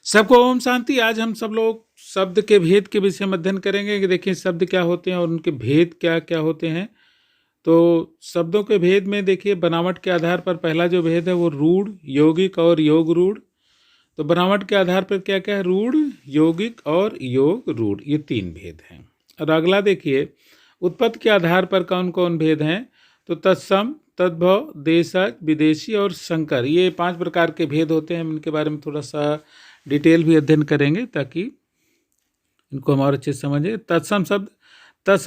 सबको ओम शांति। आज हम सब लोग शब्द के भेद के विषय में अध्ययन करेंगे कि देखिए शब्द क्या होते हैं और उनके भेद क्या क्या होते हैं। तो शब्दों के भेद में देखिए बनावट के आधार पर पहला जो भेद है वो रूढ़, यौगिक और योग रूढ़। तो बनावट के आधार पर क्या क्या है? रूढ़, यौगिक और योग रूढ़, ये तीन भेद हैं। और अगला देखिए उत्पत्ति के आधार पर कौन कौन भेद हैं। तो तत्सम, तद्भव, देशज, विदेशी और संकर, ये 5 प्रकार के भेद होते हैं। हम इनके बारे में थोड़ा सा डिटेल भी अध्ययन करेंगे ताकि इनको हम और अच्छे से समझें। तत्सम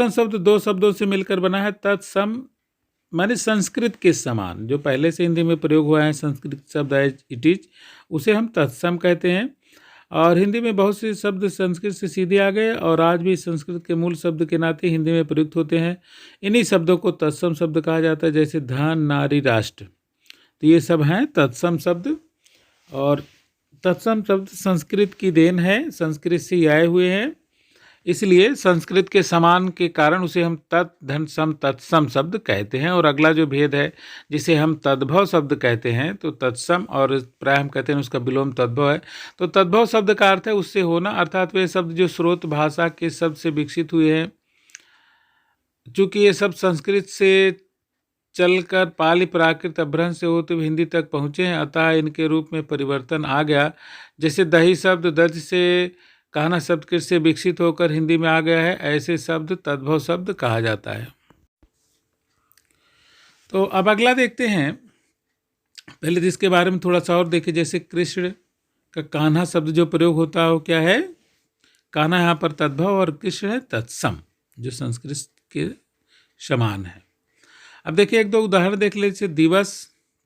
शब्द 2 शब्दों से मिलकर बना है। तत्सम माने संस्कृत के समान, जो पहले से हिंदी में प्रयोग हुआ है संस्कृत शब्द है इट इज, उसे हम तत्सम कहते हैं। और हिंदी में बहुत से शब्द संस्कृत से सीधे आ गए और आज भी संस्कृत के मूल शब्द के नाते हिंदी में प्रयुक्त होते हैं। इन्हीं शब्दों को तत्सम शब्द कहा जाता है, जैसे धन, नारी, राष्ट्र। तो ये सब हैं तत्सम शब्द। और तत्सम शब्द संस्कृत की देन है, संस्कृत से आए हुए हैं, इसलिए संस्कृत के समान के कारण उसे हम तत् धन सम तत्सम शब्द कहते हैं। और अगला जो भेद है जिसे हम तद्भव शब्द कहते हैं, तो तत्सम और प्राय हम कहते हैं उसका विलोम तद्भव है। तो तद्भव शब्द का अर्थ है उससे होना, अर्थात वे शब्द जो स्रोत भाषा के शब्द से विकसित हुए हैं। चूँकि ये सब संस्कृत से चलकर पाली प्राकृत अपभ्रंश से होते हुए हिंदी तक पहुँचे हैं, अतः इनके रूप में परिवर्तन आ गया। जैसे दही शब्द दज से कहना शब्द कृत से विकसित होकर हिंदी में आ गया है, ऐसे शब्द तद्भव शब्द कहा जाता है। तो अब अगला देखते हैं। पहले तो इसके बारे में थोड़ा सा और देखें। जैसे कृष्ण का कान्हा शब्द जो प्रयोग होता है वो क्या है? कान्हा यहाँ पर तद्भव और कृष्ण है तत्सम, जो संस्कृत के समान है। अब देखिए एक दो उदाहरण देख लीजिए। दिवस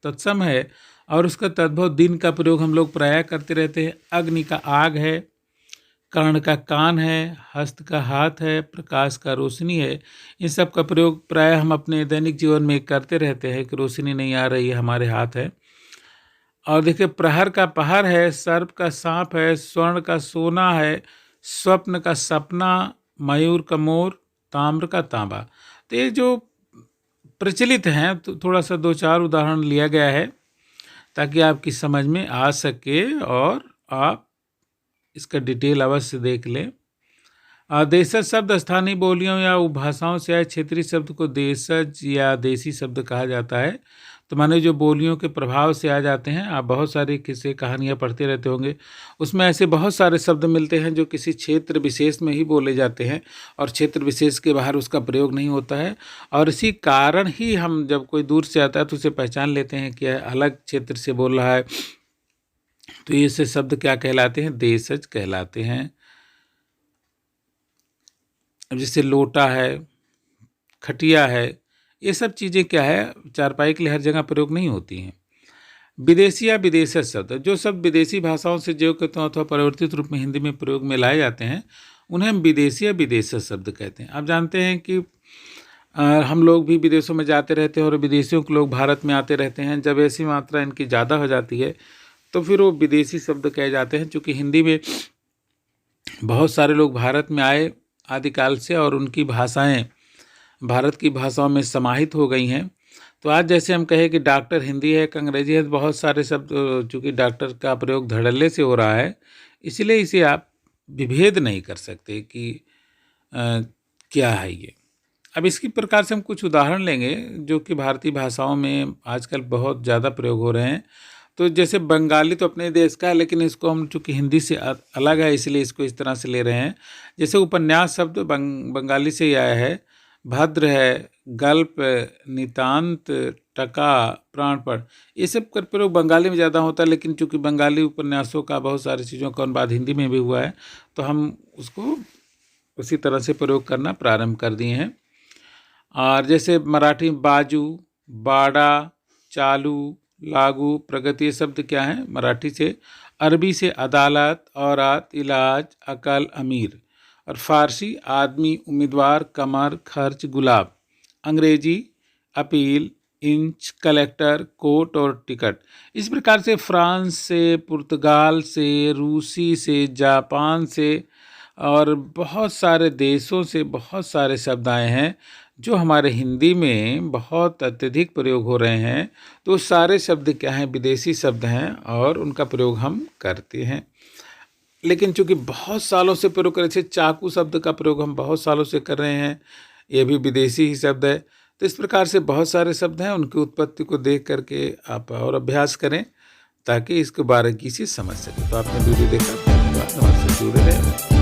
तत्सम है और उसका तद्भव दिन का प्रयोग हम लोग प्रायः करते रहते हैं। अग्नि का आग है, कर्ण का कान है, हस्त का हाथ है, प्रकाश का रोशनी है। इन सब का प्रयोग प्रायः हम अपने दैनिक जीवन में करते रहते हैं कि रोशनी नहीं आ रही है, हमारे हाथ है। और देखिए प्रहर का पहर है, सर्प का सांप है, स्वर्ण का सोना है, स्वप्न का सपना, मयूर का मोर, ताम्र का तांबा। तो ये जो प्रचलित हैं, तो थोड़ा सा 2-4 उदाहरण लिया गया है ताकि आपकी समझ में आ सके और आप इसका डिटेल अवश्य देख लें। देशज शब्द स्थानीय बोलियों या उपभाषाओं से आए क्षेत्रीय शब्द को देशज या देसी शब्द कहा जाता है। तो माने जो बोलियों के प्रभाव से आ जाते हैं। आप बहुत सारी किस्से कहानियाँ पढ़ते रहते होंगे, उसमें ऐसे बहुत सारे शब्द मिलते हैं जो किसी क्षेत्र विशेष में ही बोले जाते हैं और क्षेत्र विशेष के बाहर उसका प्रयोग नहीं होता है। और इसी कारण ही हम जब कोई दूर से आता है तो उसे पहचान लेते हैं कि अलग क्षेत्र से बोल रहा है। तो ये से शब्द क्या कहलाते हैं? देशज कहलाते हैं। अब जैसे लोटा है, खटिया है, ये सब चीज़ें क्या है, चारपाई के लिए हर जगह प्रयोग नहीं होती हैं। विदेशी या विदेशज शब्द, जो शब्द विदेशी भाषाओं से जो कहते हैं अथवा परिवर्तित रूप में हिंदी में प्रयोग में लाए जाते हैं, उन्हें हम विदेशी या विदेशज शब्द कहते हैं। आप जानते हैं कि हम लोग भी विदेशों में जाते रहते हैं और विदेशियों के लोग भारत में आते रहते हैं। जब ऐसी मात्रा इनकी ज़्यादा हो जाती है तो फिर वो विदेशी शब्द कहे जाते हैं। चूँकि हिंदी में बहुत सारे लोग भारत में आए आदिकाल से और उनकी भाषाएं भारत की भाषाओं में समाहित हो गई हैं। तो आज जैसे हम कहें कि डॉक्टर हिंदी है, अंग्रेजी है, तो बहुत सारे शब्द चूँकि डॉक्टर का प्रयोग धड़ल्ले से हो रहा है, इसलिए इसे आप विभेद नहीं कर सकते कि क्या है ये। अब इसकी प्रकार से हम कुछ उदाहरण लेंगे जो कि भारतीय भाषाओं में आजकल बहुत ज़्यादा प्रयोग हो रहे हैं। तो जैसे बंगाली तो अपने देश का है, लेकिन इसको हम चूँकि हिंदी से अलग है इसलिए इसको इस तरह से ले रहे हैं। जैसे उपन्यास शब्द बंगाली से ही आया है। भद्र है, गल्प, नितांत, टका, प्राणपण, ये सब का प्रयोग बंगाली में ज़्यादा होता है। लेकिन चूँकि बंगाली उपन्यासों का बहुत सारी चीज़ों का अनुवाद हिंदी में भी हुआ है, तो हम उसको उसी तरह से प्रयोग करना प्रारंभ कर दिए हैं। और जैसे मराठी में बाजू, बाड़ा, चालू, लागू, प्रगति, ये शब्द क्या हैं? मराठी से। अरबी से अदालत, औरत, इलाज, अकल, अमीर। और फारसी आदमी, उम्मीदवार, कमर, खर्च, गुलाब। अंग्रेजी अपील, इंच, कलेक्टर, कोर्ट और टिकट। इस प्रकार से फ्रांस से, पुर्तगाल से, रूसी से, जापान से और बहुत सारे देशों से बहुत सारे शब्द आए हैं जो हमारे हिंदी में बहुत अत्यधिक प्रयोग हो रहे हैं। तो सारे शब्द क्या हैं? विदेशी शब्द हैं और उनका प्रयोग हम करते हैं। लेकिन चूंकि बहुत सालों से प्रयोग कर, जैसे चाकू शब्द का प्रयोग हम बहुत सालों से कर रहे हैं, ये भी विदेशी ही शब्द है। तो इस प्रकार से बहुत सारे शब्द हैं, उनकी उत्पत्ति को देख करके आप और अभ्यास करें ताकि इसके बारीकी से समझ सकें। तो आपने वीडियो देखा, धन्यवाद। हमारे से जुड़े रहें।